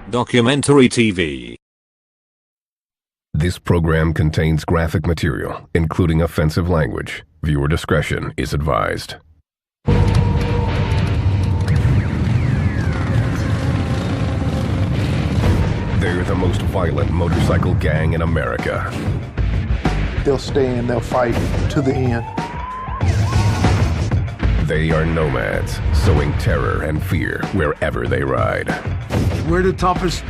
Documentary TV. This program contains graphic material, including offensive language. Viewer discretion is advised. They're the most violent motorcycle gang in America. They'll stay and they'll fight to the end. They are nomads, sowing terror and fear wherever they ride. We're the toughest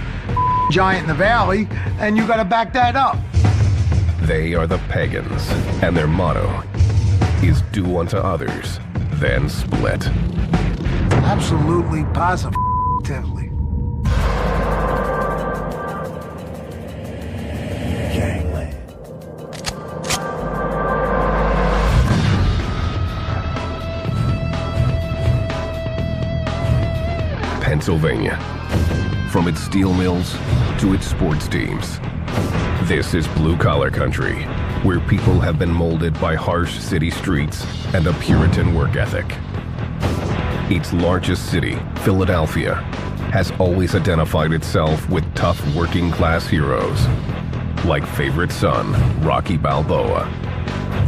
giant in the valley, and you gotta back that up. They are the Pagans, and their motto is do unto others, then split. Absolutely, positively. Gangland. Pennsylvania. From its steel mills to its sports teams. This is blue-collar country, where people have been molded by harsh city streets and a Puritan work ethic. Its largest city, Philadelphia, has always identified itself with tough working-class heroes, like favorite son, Rocky Balboa.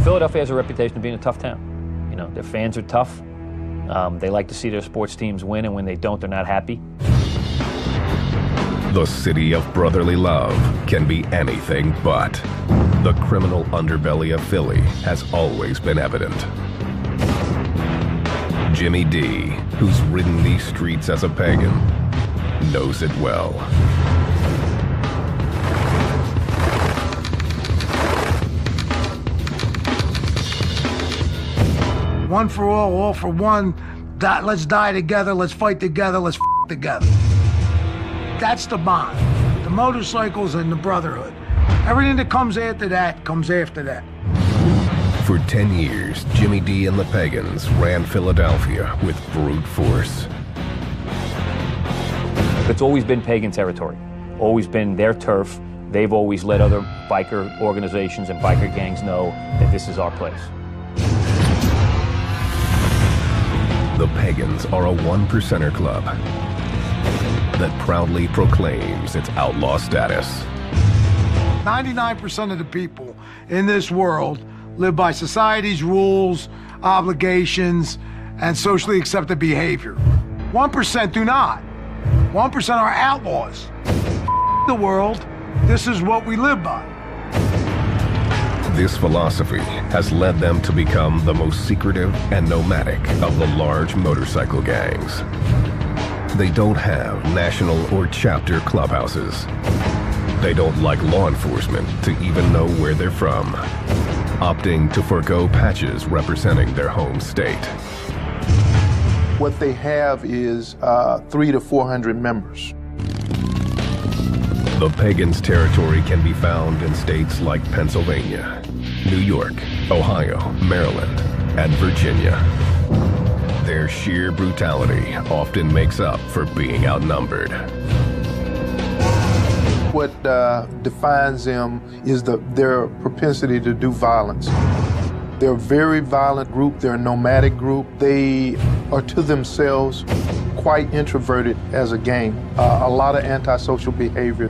Philadelphia has a reputation of being a tough town. You know, their fans are tough. They like to see their sports teams win, and when they don't, they're not happy. The city of brotherly love can be anything but. The criminal underbelly of Philly has always been evident. Jimmy D, who's ridden these streets as a pagan, knows it well. One for all for one. Let's die together, let's fight together, let's together. That's the bond. The motorcycles and the brotherhood. Everything that comes after that comes after that. For 10 years, Jimmy D and the Pagans ran Philadelphia with brute force. It's always been pagan territory, always been their turf. They've always let other biker organizations and biker gangs know that this is our place. The Pagans are a one-percenter club that proudly proclaims its outlaw status. 99% of the people in this world live by society's rules, obligations, and socially accepted behavior. 1% do not. 1% are outlaws. The world, this is what we live by. This philosophy has led them to become the most secretive and nomadic of the large motorcycle gangs. They don't have national or chapter clubhouses. They don't like law enforcement to even know where they're from, opting to forego patches representing their home state. What they have is 300 to 400 members. The Pagans' territory can be found in states like Pennsylvania, New York, Ohio, Maryland, and Virginia. Their sheer brutality often makes up for being outnumbered. What defines them is their propensity to do violence. They're a very violent group. They're a nomadic group. They are to themselves quite introverted as a gang. A lot of antisocial behavior.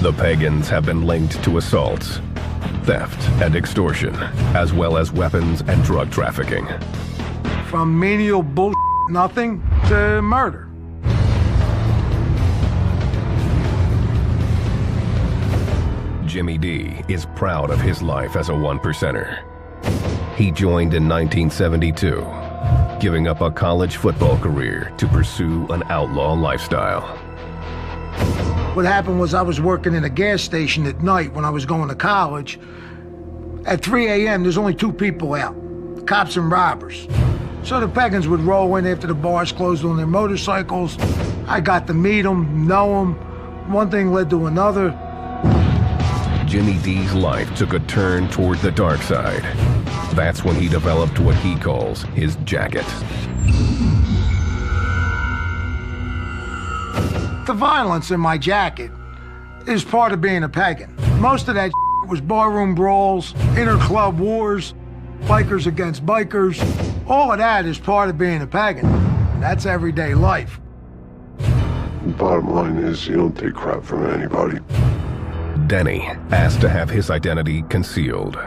The Pagans have been linked to assaults, theft, and extortion, as well as weapons and drug trafficking. From menial bullshit, nothing, to murder. Jimmy D is proud of his life as a one-percenter. He joined in 1972, giving up a college football career to pursue an outlaw lifestyle. What happened was I was working in a gas station at night when I was going to college. At 3 a.m., there's only two people out, cops and robbers. So the Pagans would roll in after the bars closed on their motorcycles. I got to meet them, know them. One thing led to another. Jimmy D's life took a turn toward the dark side. That's when he developed what he calls his jacket. The violence in my jacket is part of being a pagan. Most of that was barroom brawls, inter-club wars, bikers against bikers. All of that is part of being a pagan. That's everyday life. Bottom line is, you don't take crap from anybody. Denny asked to have his identity concealed.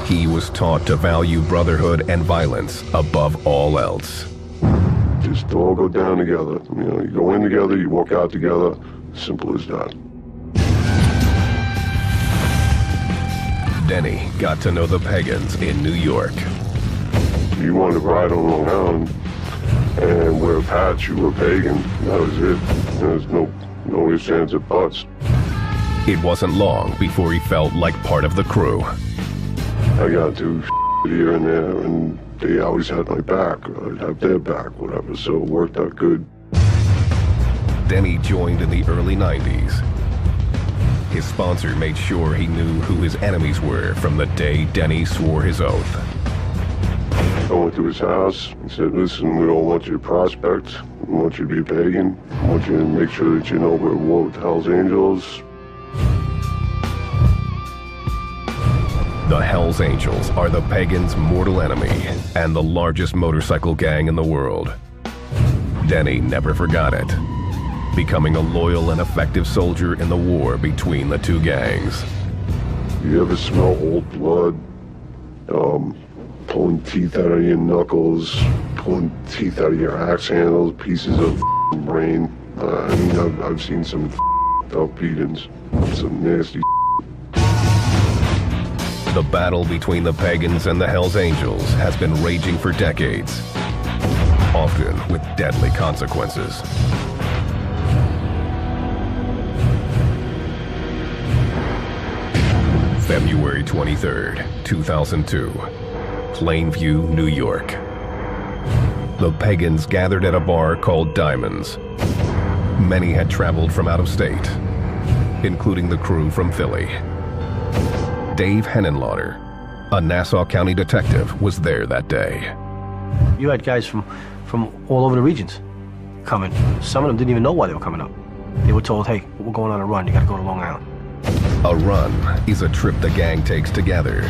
He was taught to value brotherhood and violence above all else. Just all go down together. You know, you go in together, you walk out together. Simple as that. Denny got to know the Pagans in New York. You wanted to ride on Long Island and wear a patch, you were pagan. That was it. There's no ifs, ands, or buts. It wasn't long before he felt like part of the crew. I got to here and there, and they always had my back. I'd have their back, whatever, so it worked out good. Denny joined in the early 90s. His sponsor made sure he knew who his enemies were from the day Denny swore his oath. I went to his house and said, listen, we don't want you to prospect. We want you to be a pagan. I want you to make sure that you know we're at war with Hell's Angels. The Hells Angels are the Pagans' mortal enemy and the largest motorcycle gang in the world. Denny never forgot it, becoming a loyal and effective soldier in the war between the two gangs. You ever smell old blood? Pulling teeth out of your knuckles, pulling teeth out of your axe handles, pieces of brain. I mean, I've seen some up beatings, some nasty. The battle between the Pagans and the Hells Angels has been raging for decades, often with deadly consequences. February 23rd, 2002, Plainview, New York. The Pagans gathered at a bar called Diamonds. Many had traveled from out of state, including the crew from Philly. Dave Henenlotter, a Nassau County detective, was there that day. You had guys from all over the regions coming. Some of them didn't even know why they were coming up. They were told, hey, we're going on a run, you gotta go to Long Island. A run is a trip the gang takes together.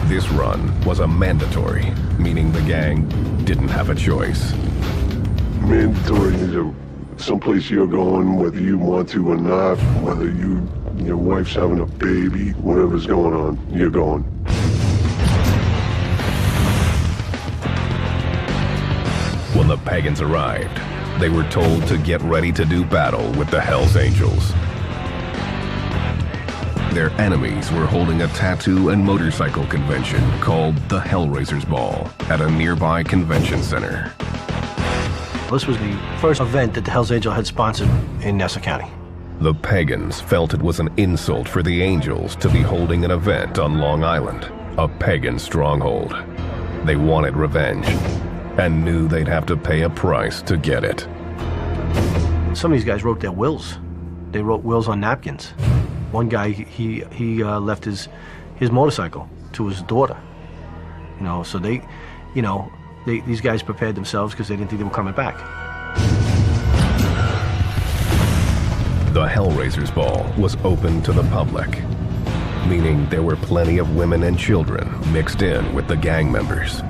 This run was a mandatory, meaning the gang didn't have a choice. Mandatory is someplace you're going, whether you want to or not, whether your wife's having a baby, whatever's going on, you're going. When the Pagans arrived, they were told to get ready to do battle with the Hells Angels. Their enemies were holding a tattoo and motorcycle convention called the Hellraisers Ball at a nearby convention center. This was the first event that the Hells Angels had sponsored in Nassau County. The Pagans felt it was an insult for the Angels to be holding an event on Long Island, a pagan stronghold. They wanted revenge and knew they'd have to pay a price to get it. Some of these guys wrote their wills. They wrote wills on napkins. One guy, he left his motorcycle to his daughter. You know, so these guys prepared themselves because they didn't think they were coming back. The Hellraisers Ball was open to the public, meaning there were plenty of women and children mixed in with the gang members.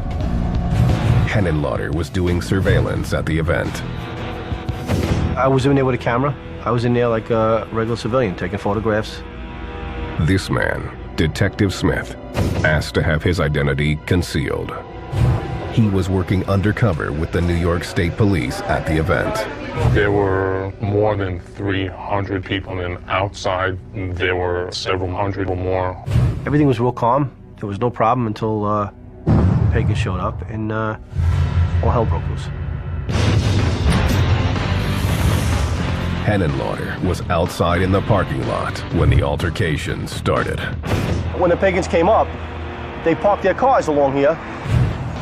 Henenlotter was doing surveillance at the event. I was in there with a camera. I was in there like a regular civilian, taking photographs. This man, Detective Smith, asked to have his identity concealed. He was working undercover with the New York State Police at the event. There were more than 300 people, and outside there were several hundred or more. Everything was real calm. There was no problem until Pagans showed up, and all hell broke loose. Henenlotter was outside in the parking lot when the altercation started. When the Pagans came up, they parked their cars along here,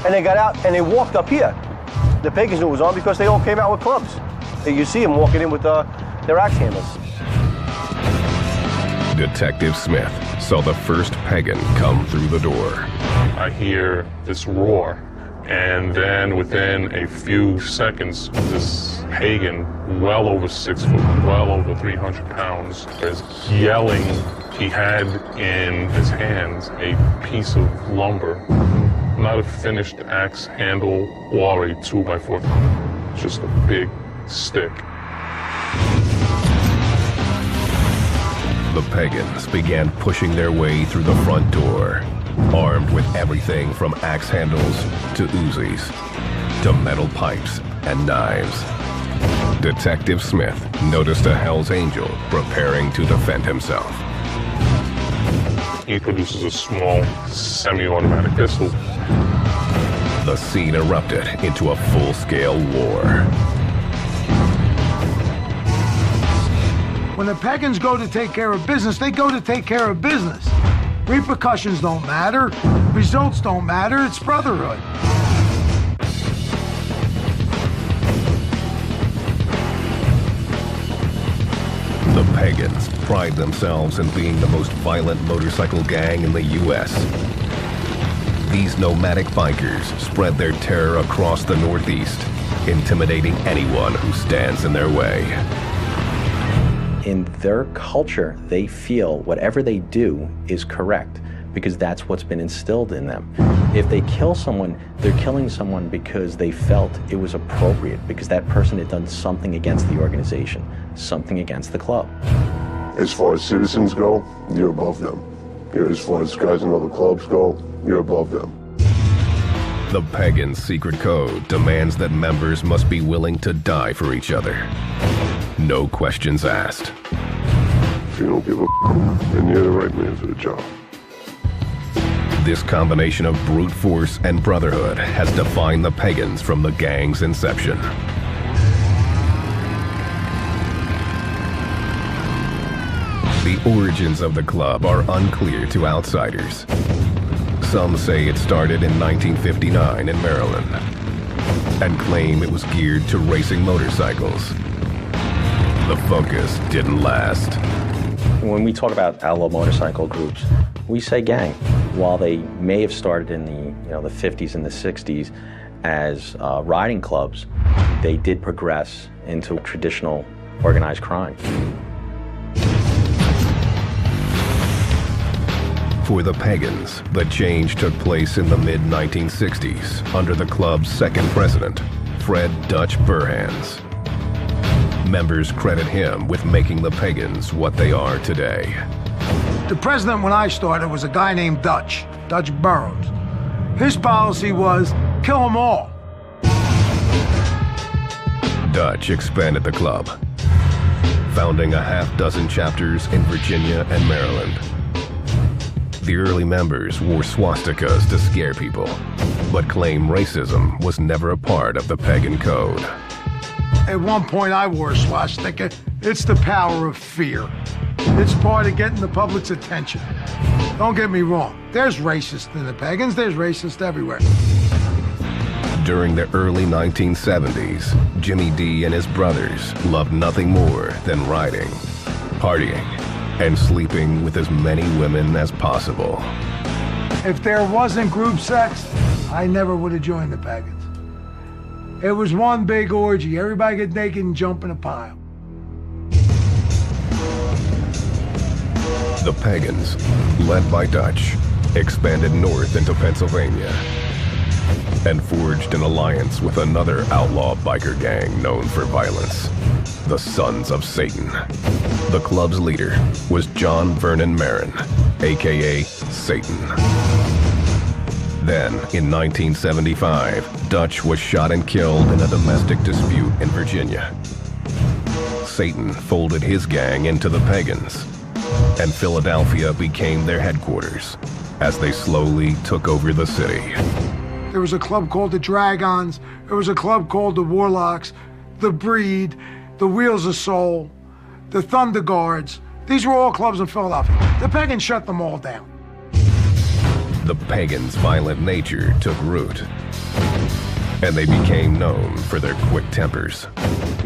and they got out and they walked up here. The Pagans knew it was on because they all came out with clubs. You see them walking in with their axe handles. Detective Smith saw the first pagan come through the door. I hear this roar, and then within a few seconds, this pagan, well over 6 foot, well over 300 pounds, is yelling. He had in his hands a piece of lumber, not a finished axe handle or a 2x4, just a big stick. The Pagans began pushing their way through the front door, armed with everything from axe handles to Uzis, to metal pipes and knives. Detective Smith noticed a Hell's Angel preparing to defend himself. He produces a small, semi-automatic pistol. The scene erupted into a full-scale war. When the Pagans go to take care of business, they go to take care of business. Repercussions don't matter. Results don't matter. It's brotherhood. The Pagans pride themselves in being the most violent motorcycle gang in the U.S. These nomadic bikers spread their terror across the Northeast, intimidating anyone who stands in their way. In their culture, they feel whatever they do is correct because that's what's been instilled in them. If they kill someone, they're killing someone because they felt it was appropriate, because that person had done something against the organization, something against the club. As far as citizens go, you're above them. As far as guys in other clubs go, you're above them. The Pagans' secret code demands that members must be willing to die for each other. No questions asked. If you don't give a then you're the right man for the job. This combination of brute force and brotherhood has defined the Pagans from the gang's inception. The origins of the club are unclear to outsiders. Some say it started in 1959 in Maryland and claim it was geared to racing motorcycles. The focus didn't last. When we talk about outlaw motorcycle groups, we say gang. While they may have started in the 50s and the 60s as riding clubs, they did progress into traditional organized crime. For the Pagans, the change took place in the mid-1960s under the club's second president, Fred Dutch Burhans. Members credit him with making the Pagans what they are today. The president when I started was a guy named Dutch Burroughs. His policy was kill them all. Dutch expanded the club, founding a half-dozen chapters in Virginia and Maryland. The early members wore swastikas to scare people, but claimed racism was never a part of the Pagan code. At one point I wore a swastika. It's the power of fear. It's part of getting the public's attention. Don't get me wrong. There's racists in the Pagans. There's racists everywhere. During the early 1970s, Jimmy D and his brothers loved nothing more than riding, partying, and sleeping with as many women as possible. If there wasn't group sex, I never would have joined the Pagans. It was one big orgy. Everybody get naked and jump in a pile. The Pagans, led by Dutch, expanded north into Pennsylvania and forged an alliance with another outlaw biker gang known for violence, the Sons of Satan. The club's leader was John Vernon Marin, aka Satan. Then, in 1975, Dutch was shot and killed in a domestic dispute in Virginia. Satan folded his gang into the Pagans, and Philadelphia became their headquarters as they slowly took over the city. There was a club called the Dragons. There was a club called the Warlocks, the Breed, the Wheels of Soul, the Thunder Guards. These were all clubs in Philadelphia. The Pagans shut them all down. The Pagans' violent nature took root, and they became known for their quick tempers.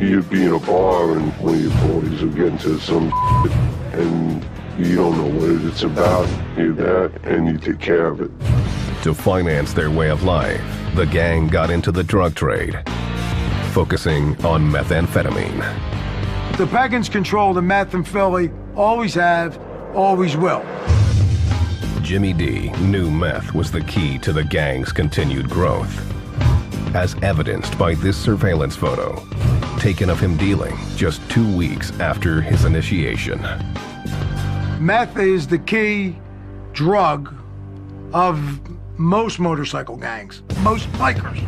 You'd be in a bar and one of your boys will get into some shit and you don't know what it's about. You that and you take care of it. To finance their way of life, the gang got into the drug trade, focusing on methamphetamine. The Pagans control the meth in Philly, always have, always will. Jimmy D knew meth was the key to the gang's continued growth, as evidenced by this surveillance photo taken of him dealing just 2 weeks after his initiation. Meth is the key drug of most motorcycle gangs, most bikers.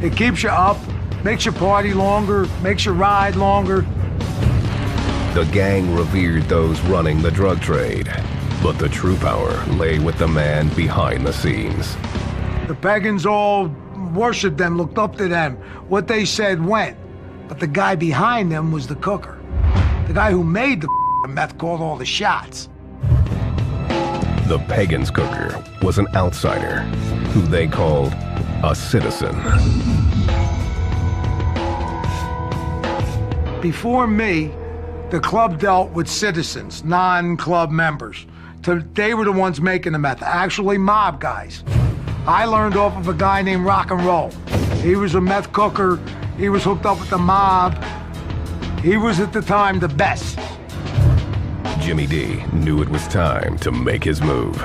It keeps you up, makes you party longer, makes you ride longer. The gang revered those running the drug trade, but the true power lay with the man behind the scenes. The pagans all worshipped them, looked up to them. What they said went. But the guy behind them was the cooker. The guy who made the meth called all the shots. The Pagans cooker was an outsider who they called a citizen. Before me, the club dealt with citizens, non-club members. They were the ones making the meth, actually mob guys. I learned off of a guy named Rock and Roll. He was a meth cooker. He was hooked up with the mob. He was at the time the best. Jimmy D knew it was time to make his move.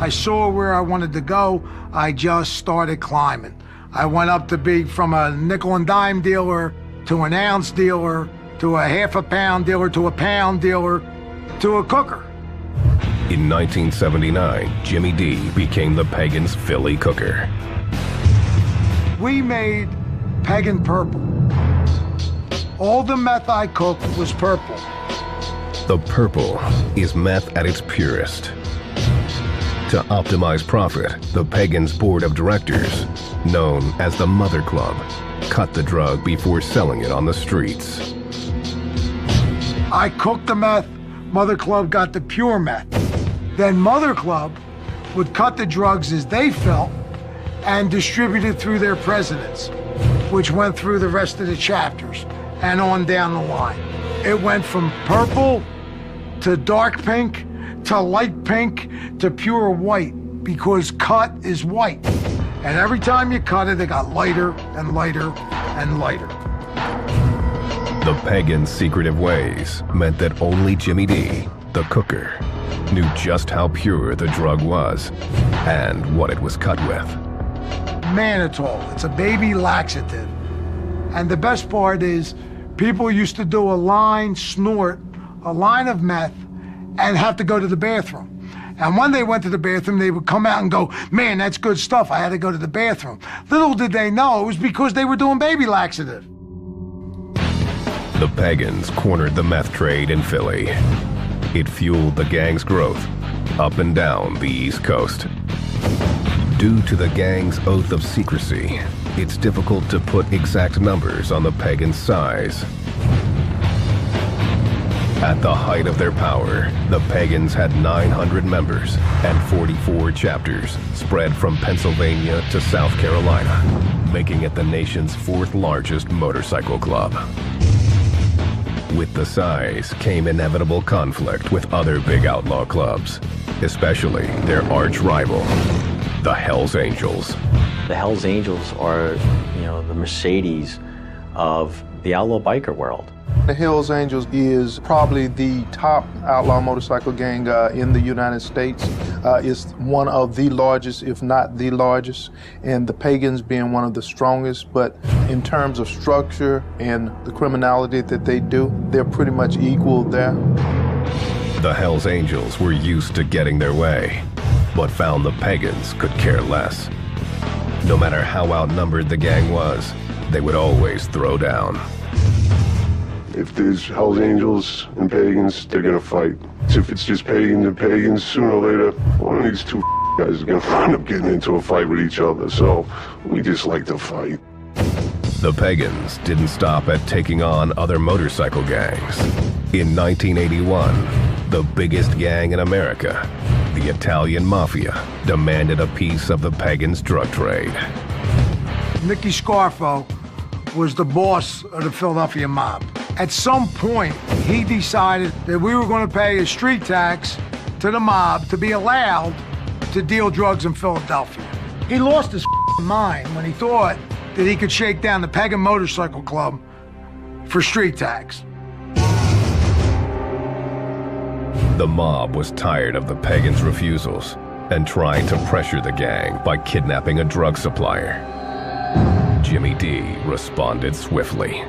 I saw where I wanted to go. I just started climbing. I went up to be from a nickel and dime dealer to an ounce dealer to a half a pound dealer to a pound dealer to a cooker. In 1979, Jimmy D became the Pagans' Philly cooker. We made Pagan purple. All the meth I cooked was purple. The purple is meth at its purest. To optimize profit, the Pagans' board of directors, known as the Mother Club, cut the drug before selling it on the streets. I cooked the meth, Mother Club got the pure meth. Then Mother Club would cut the drugs as they felt and distribute it through their presidents, which went through the rest of the chapters and on down the line. It went from purple to dark pink to light pink to pure white, because cut is white. And every time you cut it, it got lighter and lighter and lighter. The Pagans' secretive ways meant that only Jimmy D, the cooker, knew just how pure the drug was and what it was cut with. Mannitol, it's a baby laxative. And the best part is, people used to do a line of meth, and have to go to the bathroom. And when they went to the bathroom, they would come out and go, man, that's good stuff, I had to go to the bathroom. Little did they know it was because they were doing baby laxative. The Pagans cornered the meth trade in Philly. It fueled the gang's growth up and down the East Coast. Due to the gang's oath of secrecy, it's difficult to put exact numbers on the Pagans' size. At the height of their power, the Pagans had 900 members and 44 chapters spread from Pennsylvania to South Carolina, making it the nation's 4th largest motorcycle club. With the size came inevitable conflict with other big outlaw clubs, especially their arch rival, the Hells Angels. The Hells Angels are, the Mercedes of the outlaw biker world. The Hells Angels is probably the top outlaw motorcycle gang in the United States. It's one of the largest, if not the largest, and the Pagans being one of the strongest. But in terms of structure and the criminality that they do, they're pretty much equal there. The Hells Angels were used to getting their way, but found the Pagans could care less. No matter how outnumbered the gang was, they would always throw down. If there's Hells Angels and Pagans, they're gonna fight. If it's just Pagans and Pagans, sooner or later, one of these two guys is gonna end up getting into a fight with each other. So we just like to fight. The Pagans didn't stop at taking on other motorcycle gangs. In 1981, the biggest gang in America, the Italian Mafia, demanded a piece of the Pagans' drug trade. Nicky Scarfo was the boss of the Philadelphia mob. At some point, he decided that we were going to pay a street tax to the mob to be allowed to deal drugs in Philadelphia. He lost his mind when he thought that he could shake down the Pagan Motorcycle Club for street tax. The mob was tired of the Pagans' refusals and tried to pressure the gang by kidnapping a drug supplier. Jimmy D responded swiftly.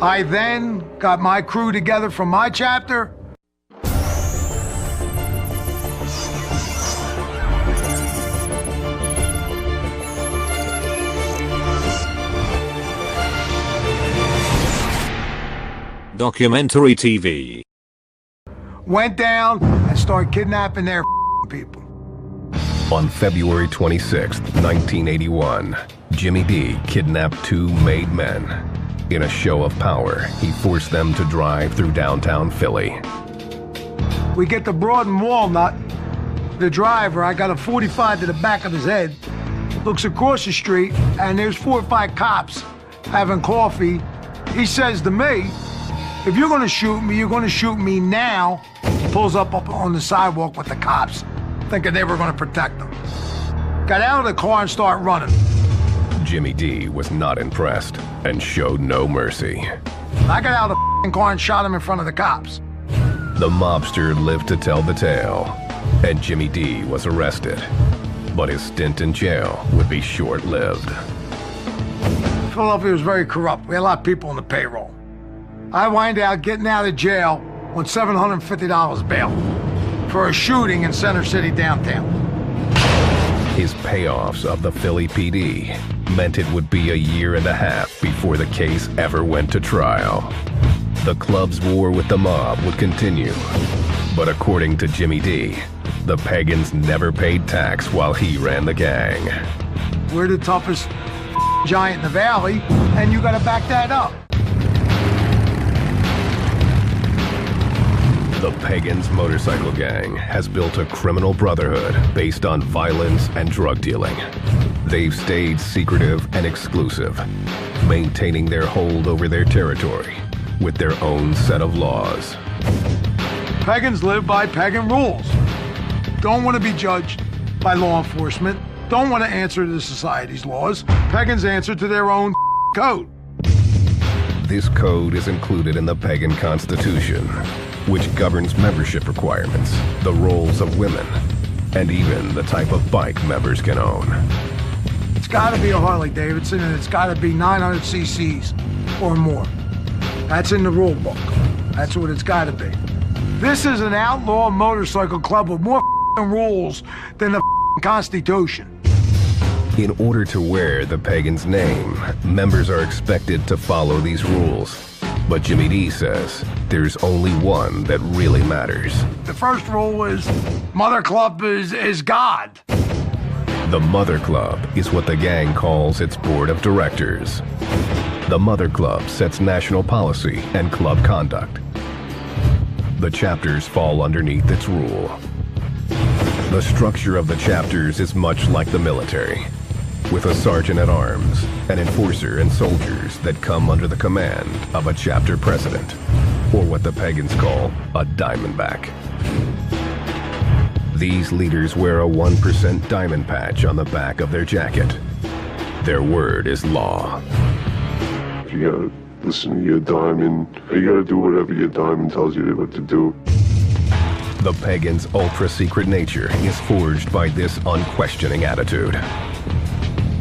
I then got my crew together from my chapter. Documentary TV. Went down and started kidnapping their people. On February 26, 1981, Jimmy D kidnapped two made men. In a show of power, he forced them to drive through downtown Philly. We get to Broad and Walnut. The driver, I got a 45 to the back of his head, looks across the street, and there's 4 or 5 cops having coffee. He says to me, if you're gonna shoot me, you're gonna shoot me now. He pulls up on the sidewalk with the cops, thinking they were gonna protect him. Got out of the car and started running. Jimmy D was not impressed and showed no mercy. I got out of the car and shot him in front of the cops. The mobster lived to tell the tale, and Jimmy D was arrested. But his stint in jail would be short-lived. Philadelphia was very corrupt. We had a lot of people on the payroll. I wind out getting out of jail on $750 bail for a shooting in Center City downtown. His payoffs of the Philly PD meant it would be a year and a half before the case ever went to trial. The club's war with the mob would continue. But according to Jimmy D, the Pagans never paid tax while he ran the gang. We're the toughest giant in the valley, and you gotta back that up. The Pagans Motorcycle Gang has built a criminal brotherhood based on violence and drug dealing. They've stayed secretive and exclusive, maintaining their hold over their territory with their own set of laws. Pagans live by pagan rules. Don't want to be judged by law enforcement. Don't want to answer to the society's laws. Pagans answer to their own code. This code is included in the Pagan Constitution, which governs membership requirements, the roles of women, and even the type of bike members can own. It's got to be a Harley Davidson, and it's got to be 900 cc's or more. That's in the rule book. That's what it's got to be. This is an outlaw motorcycle club with more rules than the Constitution. In order to wear the Pagans' name, members are expected to follow these rules. But Jimmy D says there's only one that really matters. The first rule is Mother Club is God. The Mother Club is what the gang calls its board of directors. The Mother Club sets national policy and club conduct. The chapters fall underneath its rule. The structure of the chapters is much like the military, with a sergeant-at-arms, an enforcer, and soldiers that come under the command of a chapter president, or what the Pagans call a diamondback. These leaders wear a 1% diamond patch on the back of their jacket. Their word is law. You gotta listen to your diamond. You gotta do whatever your diamond tells you what to do. The Pagans' ultra-secret nature is forged by this unquestioning attitude.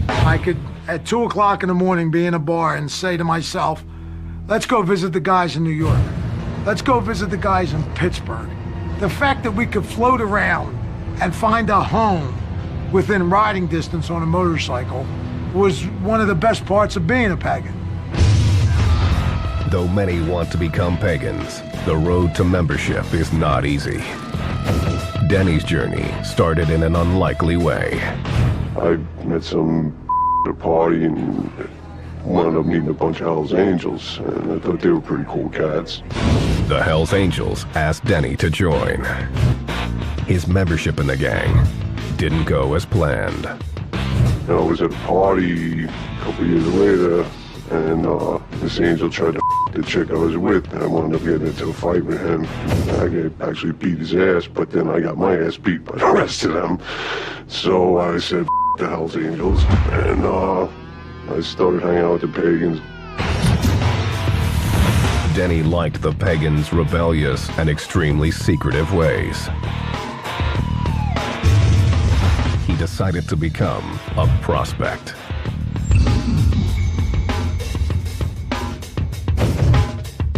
I could, at 2 o'clock in the morning, be in a bar and say to myself, let's go visit the guys in New York. Let's go visit the guys in Pittsburgh. The fact that we could float around and find a home within riding distance on a motorcycle was one of the best parts of being a pagan. Though many want to become pagans, the road to membership is not easy. Denny's journey started in an unlikely way. I met some at a party and wound up meeting a bunch of Hell's Angels, and I thought they were pretty cool cats. The Hell's Angels asked Denny to join. His membership in the gang didn't go as planned. I was at a party a couple years later, and this angel tried to the chick I was with, and I wound up getting into a fight with him. I actually beat his ass, but then I got my ass beat by the rest of them. So I said, the Hell's Angels, and I started hanging out with the Pagans. Denny liked the Pagans' rebellious and extremely secretive ways. He decided to become a prospect.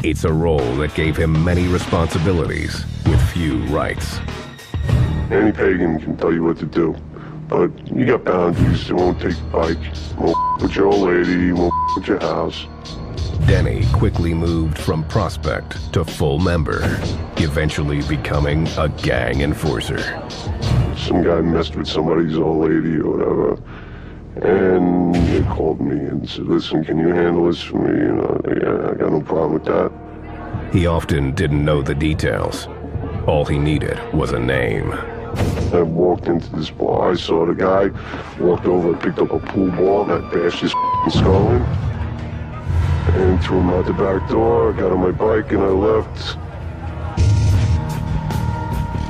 It's a role that gave him many responsibilities with few rights. Any pagan can tell you what to do, but you got boundaries. It won't take the bike, won't with your old lady, won't with your house. Denny quickly moved from prospect to full member, eventually becoming a gang enforcer. Some guy messed with somebody's old lady or whatever, and they called me and said, listen, can you handle this for me? Yeah, I got no problem with that. He often didn't know the details. All he needed was a name. I walked into this bar, I saw the guy, walked over and picked up a pool ball, and I bashed his skull in, and threw him out the back door. I got on my bike and I left.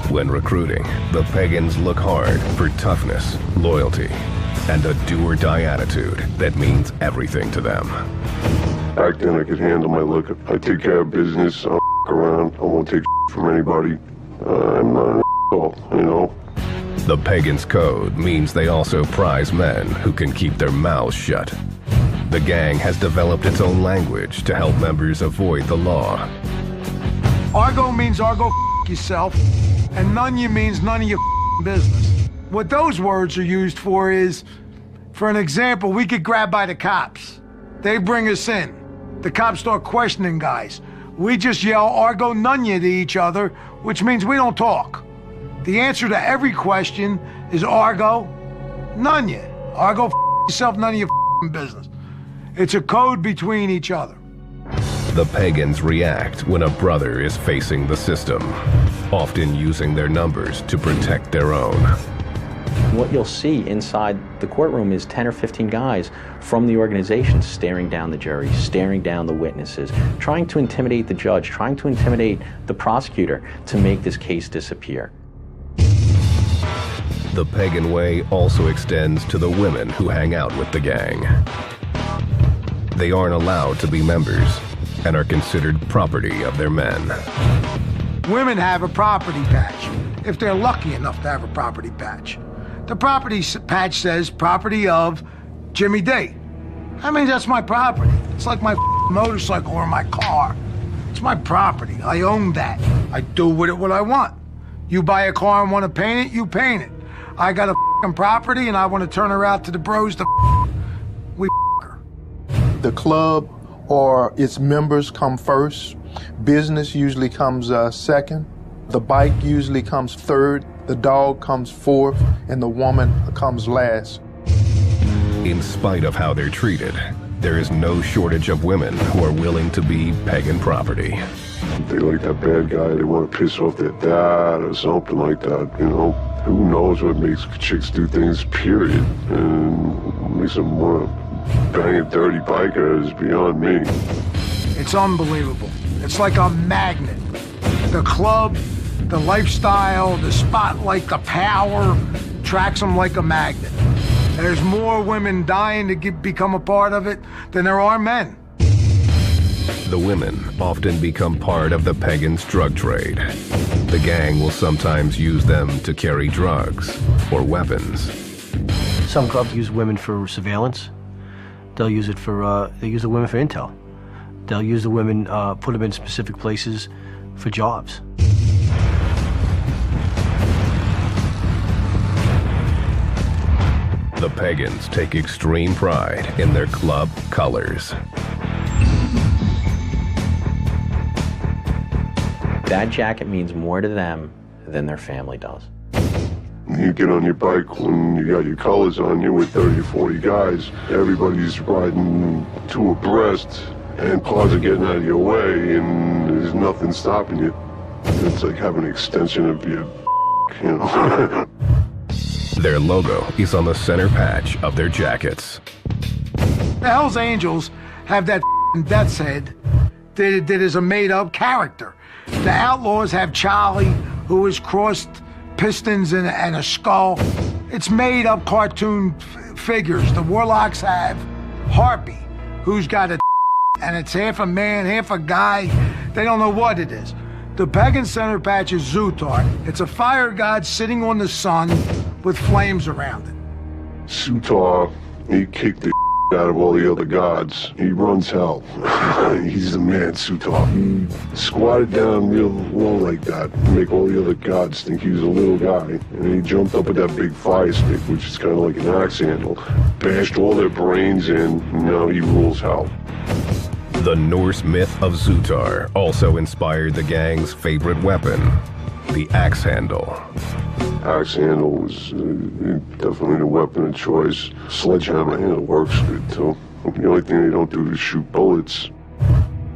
When recruiting, the Pagans look hard for toughness, loyalty, and a do-or-die attitude that means everything to them. Back then I could handle my liquor. I take care of business, I'll around, I won't take from anybody. I'm not an you know. The Pagans' code means they also prize men who can keep their mouths shut. The gang has developed its own language to help members avoid the law. Argo means Argo yourself, and Nunya means none of your business. What those words are used for is, for an example, we get grabbed by the cops. They bring us in. The cops start questioning guys. We just yell Argo Nunya to each other, which means we don't talk. The answer to every question is Argo Nunya. Argo yourself, none of your business. It's a code between each other. The Pagans react when a brother is facing the system, often using their numbers to protect their own. What you'll see inside the courtroom is 10 or 15 guys from the organization staring down the jury, staring down the witnesses, trying to intimidate the judge, trying to intimidate the prosecutor to make this case disappear. The Pagan way also extends to the women who hang out with the gang. They aren't allowed to be members and are considered property of their men. Women have a property patch, if they're lucky enough to have a property patch. The property patch says property of Jimmy D. I mean, that's my property. It's like my motorcycle or my car. It's my property. I own that. I do with it what I want. You buy a car and want to paint it, you paint it. I got a property and I want to turn her out to the bros to we her. The club or its members come first. Business usually comes second. The bike usually comes third. The dog comes fourth, and the woman comes last. In spite of how they're treated, there is no shortage of women who are willing to be pagan property. They like that bad guy, they want to piss off their dad or something like that, you know. Who knows what makes chicks do things, period. And makes them want to bang a dirty biker is beyond me. It's unbelievable. It's like a magnet. The club, the lifestyle, the spotlight, the power tracks them like a magnet. There's more women dying to become a part of it than there are men. The women often become part of the Pagans' drug trade. The gang will sometimes use them to carry drugs or weapons. Some clubs use women for surveillance. They'll use it for, they use the women for intel. They'll use the women, put them in specific places for jobs. The Pagans take extreme pride in their club colors. That jacket means more to them than their family does. You get on your bike when you got your colors on you with 30 or 40 guys. Everybody's riding two abreast, and cars are getting out of your way, and there's nothing stopping you. It's like having an extension of your, you know. Their logo is on the center patch of their jackets. The Hells Angels have that death's head that is a made-up character. The Outlaws have Charlie, who is crossed pistons and a skull. It's made-up cartoon figures. The Warlocks have Harpy, who's got a and it's half a man, half a guy. They don't know what it is. The pagan center patch is Zutar. It's a fire god sitting on the sun with flames around it. Zutar, he kicked the out of all the other gods. He runs hell. He's the man, Zutar. He squatted down real low like that to make all the other gods think he was a little guy. And he jumped up with that big fire stick, which is kind of like an axe handle, bashed all their brains in, and now he rules hell. The Norse myth of Zutar also inspired the gang's favorite weapon, the axe handle. Axe handle was definitely the weapon of choice. Sledgehammer handle works good too. The only thing they don't do is shoot bullets.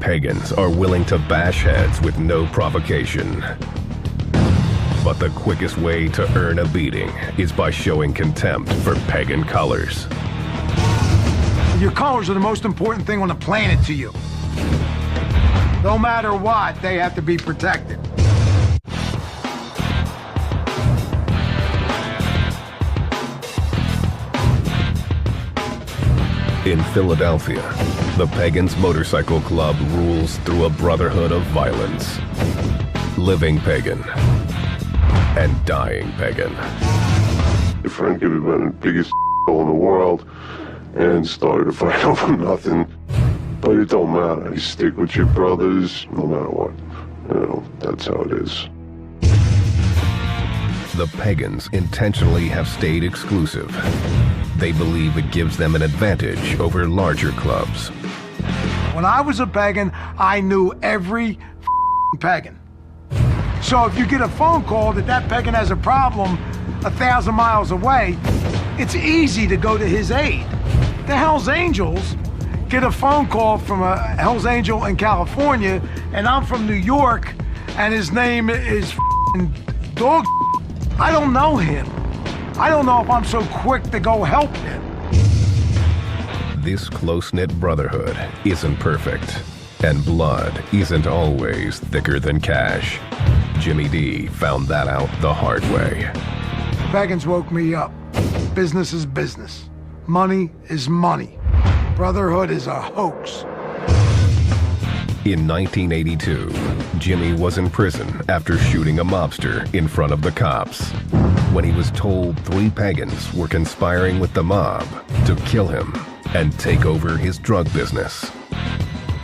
Pagans are willing to bash heads with no provocation. But the quickest way to earn a beating is by showing contempt for pagan colors. Your colors are the most important thing on the planet to you. No matter what, they have to be protected. In Philadelphia, the Pagans Motorcycle Club rules through a brotherhood of violence. Living pagan and dying pagan. Frank had been the biggest in the world and started a fight over nothing. But it don't matter. You stick with your brothers no matter what. You know, that's how it is. The Pagans intentionally have stayed exclusive. They believe it gives them an advantage over larger clubs. When I was a pagan, I knew every pagan. So if you get a phone call that pagan has a problem 1,000 miles away, it's easy to go to his aid. The Hells Angels get a phone call from a Hells Angel in California, and I'm from New York, and his name is Dog. I don't know him. I don't know if I'm so quick to go help him. This close-knit brotherhood isn't perfect, and blood isn't always thicker than cash. Jimmy D found that out the hard way. Pagans woke me up. Business is business. Money is money. Brotherhood is a hoax. In 1982, Jimmy was in prison after shooting a mobster in front of the cops when he was told 3 pagans were conspiring with the mob to kill him and take over his drug business.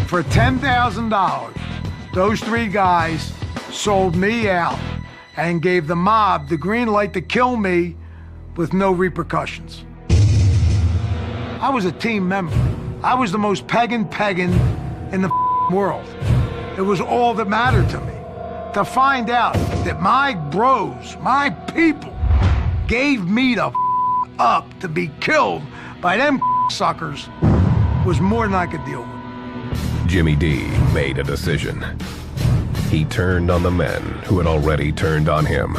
For $10,000, those 3 guys sold me out and gave the mob the green light to kill me with no repercussions. I was a team member. I was the most pagan in the world. It was all that mattered to me. To find out that my bros, my people, gave me the up to be killed by them suckers was more than I could deal with. Jimmy D made a decision. He turned on the men who had already turned on him,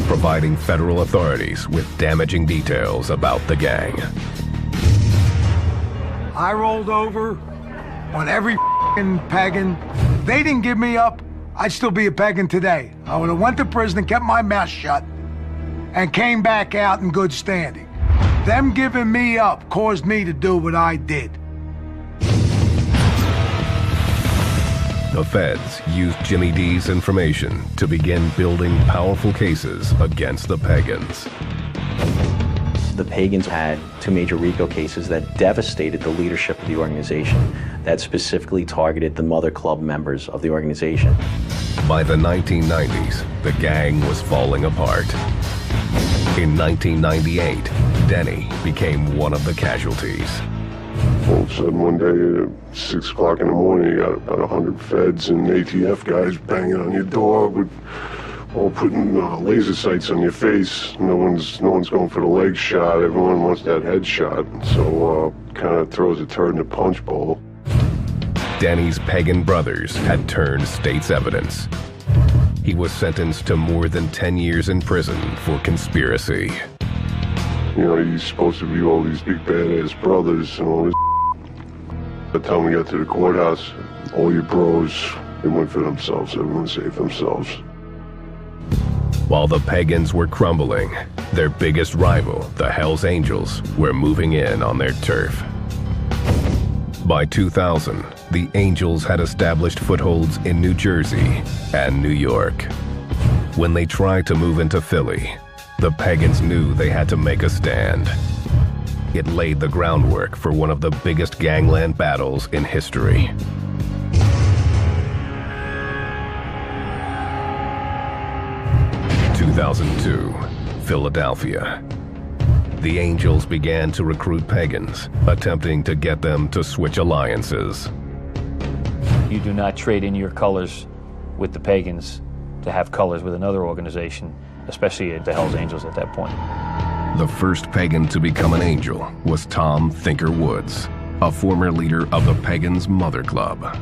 providing federal authorities with damaging details about the gang. I rolled over on every pagan. If they didn't give me up, I'd still be a pagan today. I would have went to prison and kept my mouth shut and came back out in good standing. Them giving me up caused me to do what I did. The feds used Jimmy D's information to begin building powerful cases against the pagans. The pagans had 2 major RICO cases that devastated the leadership of the organization, that specifically targeted the Mother Club members of the organization. By the 1990s, the gang was falling apart. In 1998, Denny became one of the casualties. All of a sudden one day at 6 o'clock in the morning, you got about 100 feds and ATF guys banging on your door with all putting laser sights on your face. No one's going for the leg shot. Everyone wants that head shot. So kind of throws a turd in the punch bowl. Denny's pagan brothers had turned state's evidence. He was sentenced to more than 10 years in prison for conspiracy. You know, he's supposed to be all these big badass brothers and all this. By the time we got to the courthouse, all your bros, they went for themselves. Everyone saved themselves. While the pagans were crumbling, their biggest rival, the Hells Angels, were moving in on their turf. By 2000, the Angels had established footholds in New Jersey and New York. When they tried to move into Philly, the Pagans knew they had to make a stand. It laid the groundwork for one of the biggest gangland battles in history. In 2002, Philadelphia. The Angels began to recruit Pagans, attempting to get them to switch alliances. You do not trade in your colors with the Pagans to have colors with another organization, especially the Hells Angels at that point. The first Pagan to become an Angel was Tom Thinker Woods, a former leader of the Pagans Mother Club.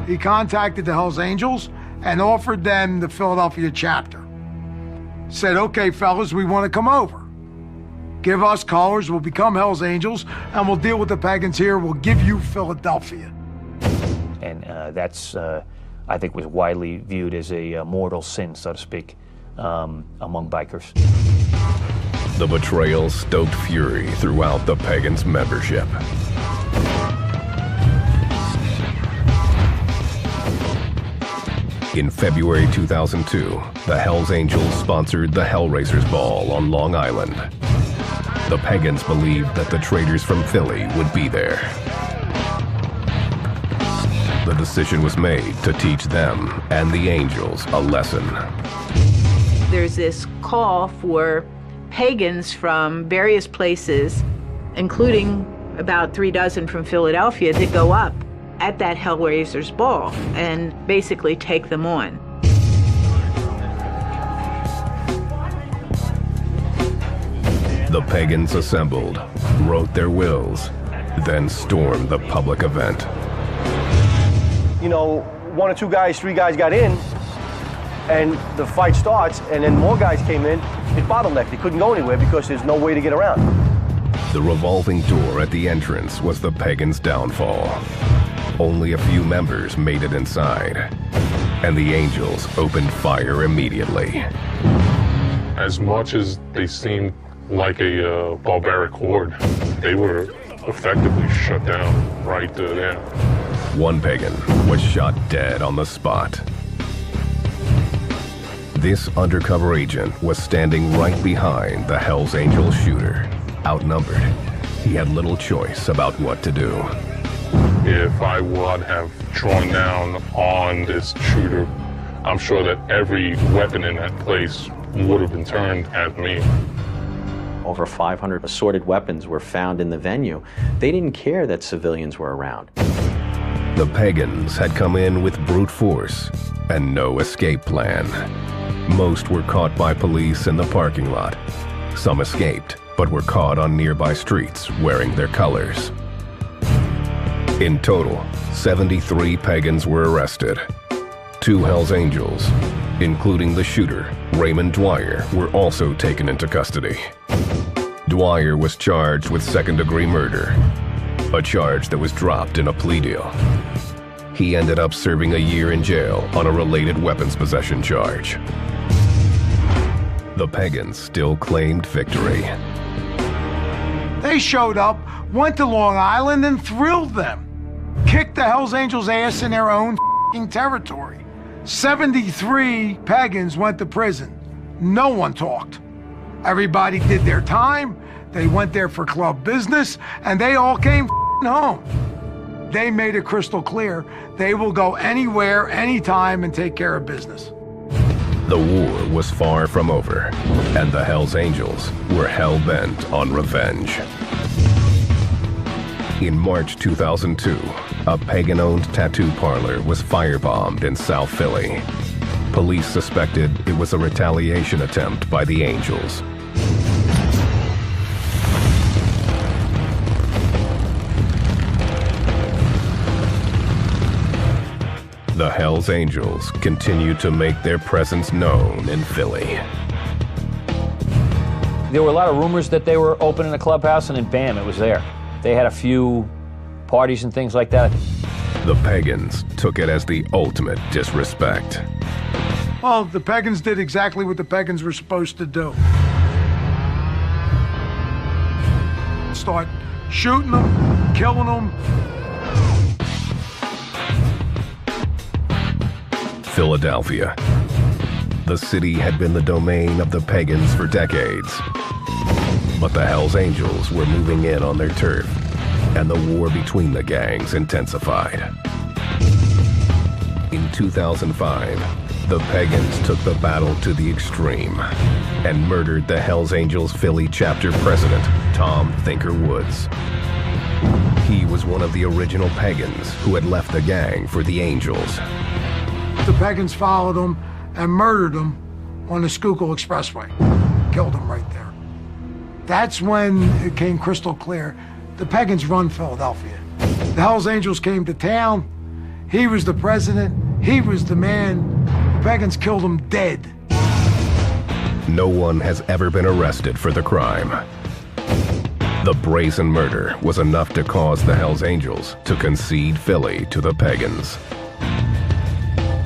He contacted the Hells Angels and offered them the Philadelphia chapter. Said, okay, fellas, we want to come over. Give us colors, we'll become Hells Angels, and we'll deal with the Pagans here. We'll give you Philadelphia. And that's, I think, was widely viewed as a mortal sin, so to speak, among bikers. The betrayal stoked fury throughout the Pagans' membership. In February 2002, the Hells Angels sponsored the Hellraisers Ball on Long Island. The Pagans believed that the traders from Philly would be there. The decision was made to teach them and the Angels a lesson. There's this call for Pagans from various places, including about 3 dozen from Philadelphia, to go up at that Hellraisers Ball and basically take them on. The Pagans assembled, wrote their wills, then stormed the public event. You know, 1 or 2 guys, 3 guys got in, and the fight starts, and then more guys came in. It bottlenecked. They couldn't go anywhere because there's no way to get around. The revolving door at the entrance was the Pagans' downfall. Only a few members made it inside, and the Angels opened fire immediately. As much as they seemed like a barbaric horde, they were effectively shut down right there. One Pagan was shot dead on the spot. This undercover agent was standing right behind the Hells Angels shooter. Outnumbered, he had little choice about what to do. If I would have drawn down on this shooter, I'm sure that every weapon in that place would have been turned at me. Over 500 assorted weapons were found in the venue. They didn't care that civilians were around. The Pagans had come in with brute force and no escape plan. Most were caught by police in the parking lot. Some escaped, but were caught on nearby streets wearing their colors. In total, 73 Pagans were arrested. 2 Hells Angels, including the shooter, Raymond Dwyer, were also taken into custody. Dwyer was charged with second-degree murder, a charge that was dropped in a plea deal. He ended up serving a year in jail on a related weapons possession charge. The Pagans still claimed victory. They showed up, went to Long Island, and thrilled them. Kicked the Hells Angels' ass in their own territory. 73 Pagans went to prison. No one talked. Everybody did their time. They went there for club business, and they all came home. They made it crystal clear they will go anywhere, anytime, and take care of business. The war was far from over, and the Hells Angels were hell-bent on revenge. In March 2002, a Pagan-owned tattoo parlor was firebombed in South Philly. Police suspected it was a retaliation attempt by the Angels. The Hells Angels continued to make their presence known in Philly. There were a lot of rumors that they were opening a clubhouse, and then bam, it was there. They had a few parties and things like that. The Pagans took it as the ultimate disrespect. Well, the Pagans did exactly what the Pagans were supposed to do. Start shooting them, killing them. Philadelphia. The city had been the domain of the pagans for decades. But the Hells Angels were moving in on their turf, and the war between the gangs intensified. In 2005, the pagans took the battle to the extreme and murdered the Hells Angels Philly chapter president, Tom Thinker Woods. He was one of the original pagans who had left the gang for the Angels. The pagans followed him and murdered him on the Schuylkill Expressway. Killed him right there. That's when it came crystal clear. The pagans run Philadelphia. The Hells Angels came to town. He was the president. He was the man. The pagans killed him dead. No one has ever been arrested for the crime. The brazen murder was enough to cause the Hells Angels to concede Philly to the pagans.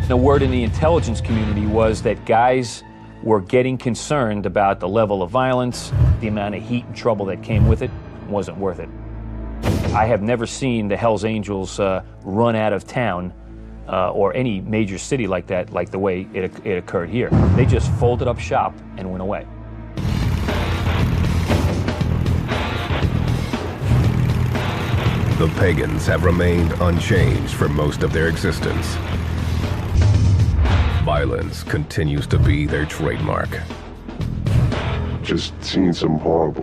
The word in the intelligence community was that guys were getting concerned about the level of violence, the amount of heat and trouble that came with it. Wasn't worth it. I have never seen the Hells Angels run out of town or any major city like that, like the way it occurred here. They just folded up shop and went away. The pagans have remained unchanged for most of their existence. Violence continues to be their trademark. Just seeing some horrible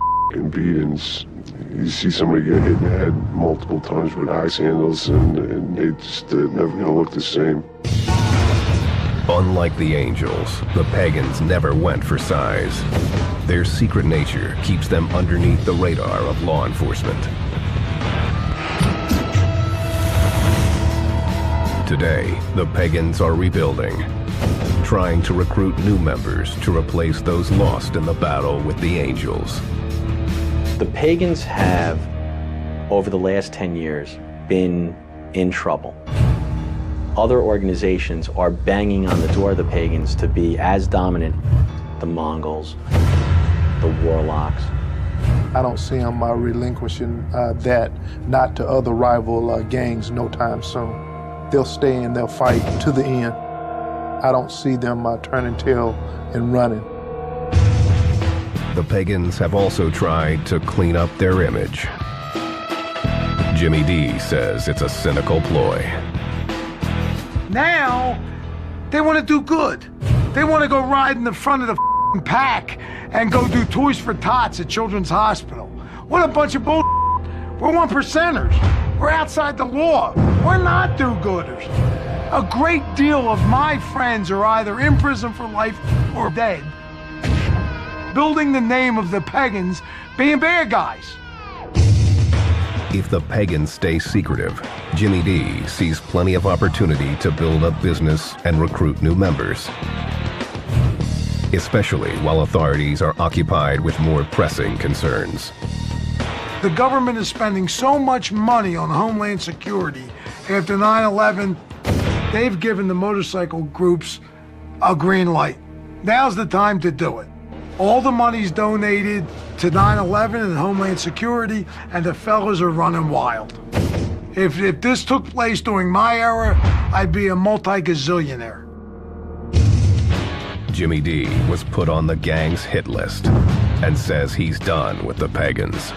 beatings. You see somebody get hit in the head multiple times with axe handles, and they just never gonna look the same. Unlike the Angels, the pagans never went for size. Their secret nature keeps them underneath the radar of law enforcement. Today, the pagans are rebuilding, trying to recruit new members to replace those lost in the battle with the Angels. The pagans have, over the last 10 years, been in trouble. Other organizations are banging on the door of the pagans to be as dominant. The Mongols, the Warlocks. I don't see them relinquishing that, not to other rival gangs no time soon. They'll stay and they'll fight to the end. I don't see them turning tail and running. The pagans have also tried to clean up their image. Jimmy D says it's a cynical ploy. Now, they want to do good. They want to go ride in the front of the pack and go do Toys for Tots at Children's Hospital. What a bunch of bull. We're 1%ers. We're outside the law. We're not do-gooders. A great deal of my friends are either in prison for life or dead, building the name of the pagans being bad guys. If the pagans stay secretive, Jimmy D sees plenty of opportunity to build up business and recruit new members, especially while authorities are occupied with more pressing concerns. The government is spending so much money on Homeland Security. After 9/11, they've given the motorcycle groups a green light. Now's the time to do it. All the money's donated to 9/11 and Homeland Security, and the fellas are running wild. If this took place during my era, I'd be a multi-gazillionaire. Jimmy D was put on the gang's hit list and says he's done with the pagans.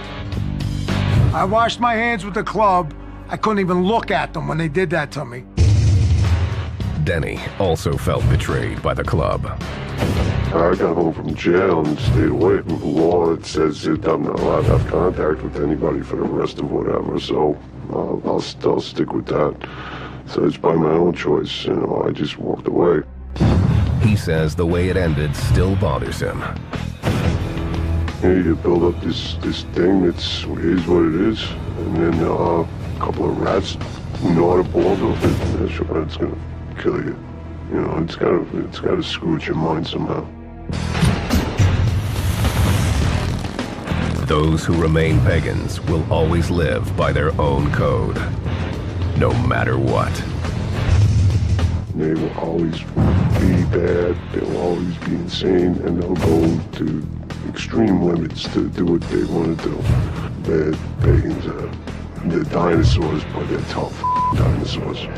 I washed my hands with the club. I couldn't even look at them when they did that to me. Denny also felt betrayed by the club. I got home from jail and stayed away from the law. It says that I'm not allowed to have contact with anybody for the rest of whatever, so I'll stick with that. So it's by my own choice, I just walked away. He says the way it ended still bothers him. You build up this thing that's what it is, and then a couple of rats who know how to boil with it, it's gonna kill you. It's gotta screw with your mind somehow. Those who remain pagans will always live by their own code, no matter what. They will always be bad, they will always be insane, and they'll go to extreme limits to do what they want to do. Bad pagans, they're dinosaurs, but they're tough dinosaurs.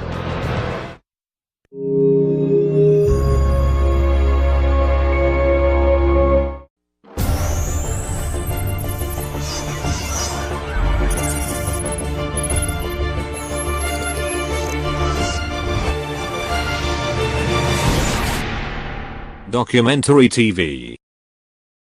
Documentary TV.